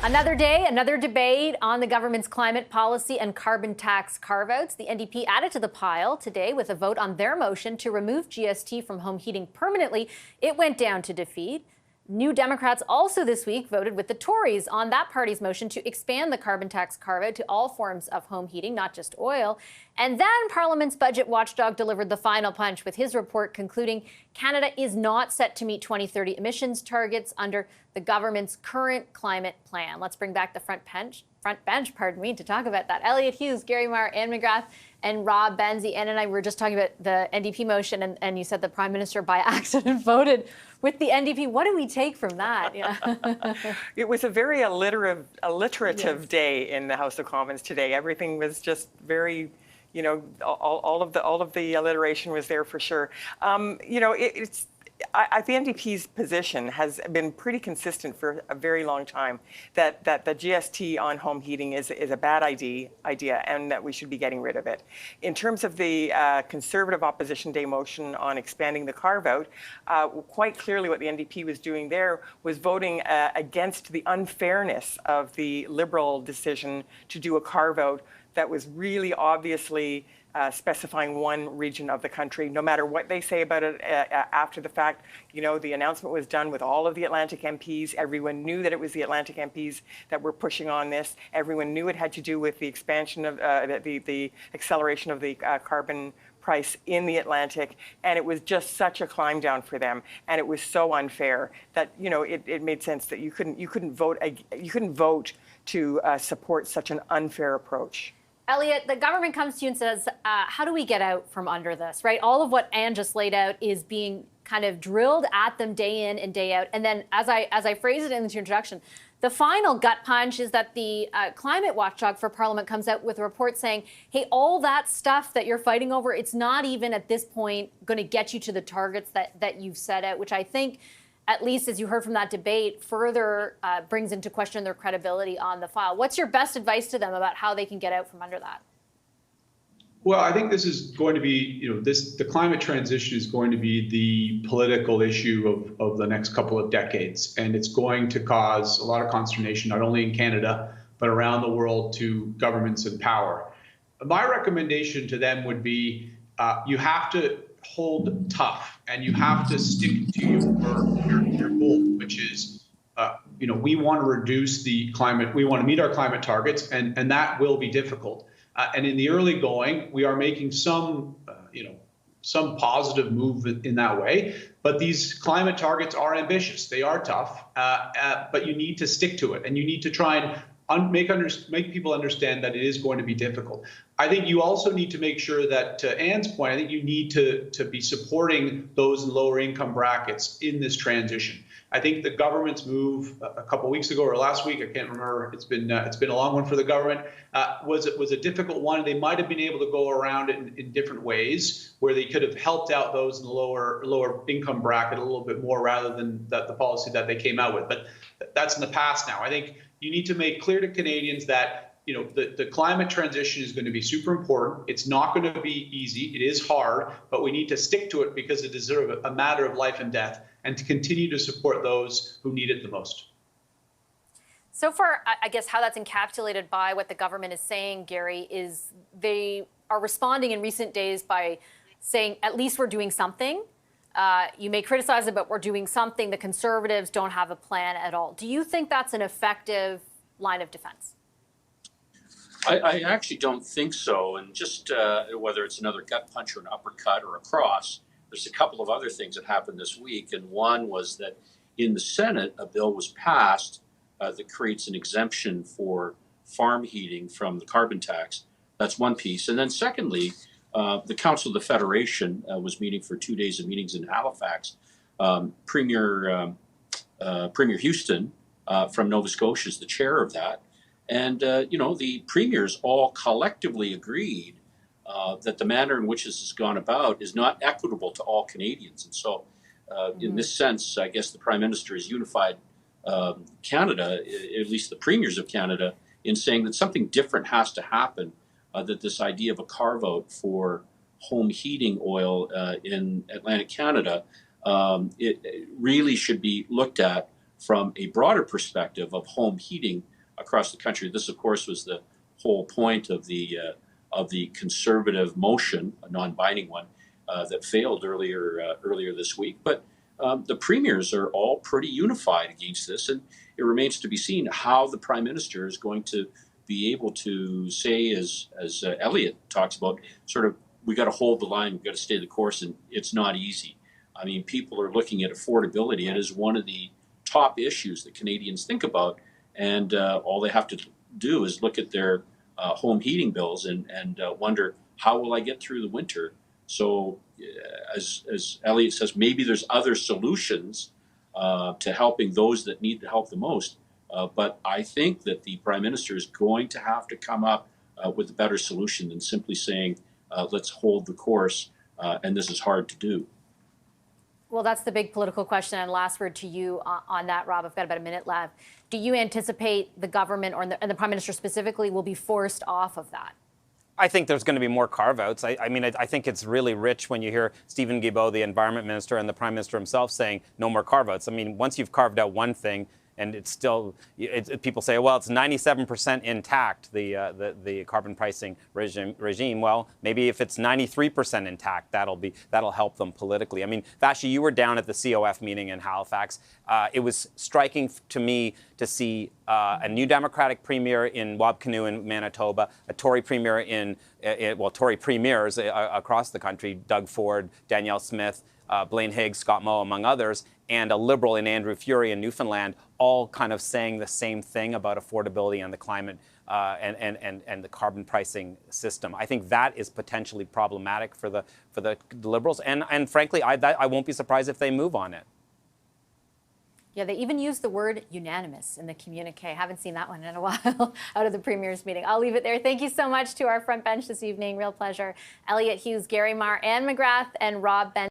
Another day, another debate on the government's climate policy and carbon tax carve-outs. The NDP added to the pile today with a vote on their motion to remove GST from home heating permanently. It went down to defeat. New Democrats also this week voted with the Tories on that party's motion to expand the carbon tax carve-out to all forms of home heating, not just oil. And then Parliament's budget watchdog delivered the final punch with his report concluding Canada is not set to meet 2030 emissions targets under the government's current climate plan. Let's bring back the front bench, to talk about that. Elliott Hughes, Gary Marr, Anne McGrath, and Rob Benzie. Anne and I were just talking about the NDP motion, and you said the Prime Minister by accident voted with the NDP. What do we take from that? Yeah. It was a very alliterative day in the House of Commons today. Everything was just very, all of the alliteration was there for sure. The NDP's position has been pretty consistent for a very long time that the GST on home heating is a bad idea and that we should be getting rid of it. In terms of the Conservative Opposition Day motion on expanding the carve-out, quite clearly what the NDP was doing there was voting against the unfairness of the Liberal decision to do a carve-out that was really obviously specifying one region of the country. No matter what they say about it after the fact, the announcement was done with all of the Atlantic MPs. Everyone knew that it was the Atlantic MPs that were pushing on this. Everyone knew it had to do with the expansion of the acceleration of the carbon price in the Atlantic, and it was just such a climb down for them, and it was so unfair that it made sense that you couldn't vote to support such an unfair approach. Elliott, the government comes to you and says, how do we get out from under this, right? All of what Anne just laid out is being kind of drilled at them day in and day out. And then as I phrase it in the introduction, the final gut punch is that the climate watchdog for Parliament comes out with a report saying, hey, all that stuff that you're fighting over, it's not even at this point going to get you to the targets that you've set out, which I think, at least as you heard from that debate, further brings into question their credibility on the file. What's your best advice to them about how they can get out from under that? Well, I think this is going to be, the climate transition is going to be the political issue of the next couple of decades. And it's going to cause a lot of consternation, not only in Canada, but around the world to governments in power. My recommendation to them would be you have to hold tough and you have to stick to your goal, which is, we want to reduce the climate, we want to meet our climate targets, and that will be difficult. And in the early going, we are making some positive move in that way. But these climate targets are ambitious. They are tough, but you need to stick to it. And you need to try and make people understand that it is going to be difficult. I think you also need to make sure that, to Anne's point, I think you need to be supporting those in lower income brackets in this transition. I think the government's move a couple of weeks ago or last week, I can't remember, it's been a long one for the government, was a difficult one. They might have been able to go around it in different ways where they could have helped out those in the lower income bracket a little bit more rather than the policy that they came out with. But that's in the past now. I think you need to make clear to Canadians that the climate transition is going to be super important. It's not going to be easy. It is hard, but we need to stick to it because it is a matter of life and death, and to continue to support those who need it the most. So far, I guess how that's encapsulated by what the government is saying, Gary, is they are responding in recent days by saying, at least we're doing something. You may criticize it, but we're doing something. The Conservatives don't have a plan at all. Do you think that's an effective line of defense? I actually don't think so. And just whether it's another gut punch or an uppercut or a cross, there's a couple of other things that happened this week. And one was that in the Senate, a bill was passed that creates an exemption for farm heating from the carbon tax. That's one piece. And then secondly, the Council of the Federation was meeting for 2 days of meetings in Halifax. Premier Houston from Nova Scotia is the chair of that. And, the premiers all collectively agreed that the manner in which this has gone about is not equitable to all Canadians. And so in this sense, I guess the Prime Minister has unified Canada, at least the premiers of Canada, in saying that something different has to happen, that this idea of a carve-out for home heating oil in Atlantic Canada, it really should be looked at from a broader perspective of home heating across the country. This, of course, was the whole point of the conservative motion, a non-binding one, that failed earlier this week. But the premiers are all pretty unified against this, and it remains to be seen how the Prime Minister is going to be able to say, as Elliott talks about, sort of, we got to hold the line, we've got to stay the course, and it's not easy. I mean, people are looking at affordability. It is one of the top issues that Canadians think about, and all they have to do is look at their home heating bills and wonder, how will I get through the winter? So, as Elliott says, maybe there's other solutions to helping those that need the help the most. But I think that the Prime Minister is going to have to come up with a better solution than simply saying, let's hold the course, and this is hard to do. Well, that's the big political question. And last word to you on that, Rob. I've got about a minute left. Do you anticipate the government and the Prime Minister specifically will be forced off of that? I think there's going to be more carve-outs. I think it's really rich when you hear Stephen Guilbeault, the Environment Minister, and the Prime Minister himself saying no more carve-outs. I mean, once you've carved out one thing, and it's still, people say, well, it's 97% intact, the carbon pricing regime. Well, maybe if it's 93% intact, that'll help them politically. I mean, Vassy, you were down at the COF meeting in Halifax. It was striking to me to see a new Democratic premier in Wabkanu in Manitoba, a Tory premier Tory premiers across the country, Doug Ford, Danielle Smith, Blaine Higgs, Scott Moe, among others, and a Liberal in Andrew Furey in Newfoundland, all kind of saying the same thing about affordability and the climate and the carbon pricing system. I think that is potentially problematic for the Liberals, and frankly, I won't be surprised if they move on it. Yeah, they even used the word unanimous in the communique. Haven't seen that one in a while out of the Premier's meeting. I'll leave it there. Thank you so much to our front bench this evening. Real pleasure. Elliott Hughes, Gary Marr, Anne McGrath, and Rob Ben.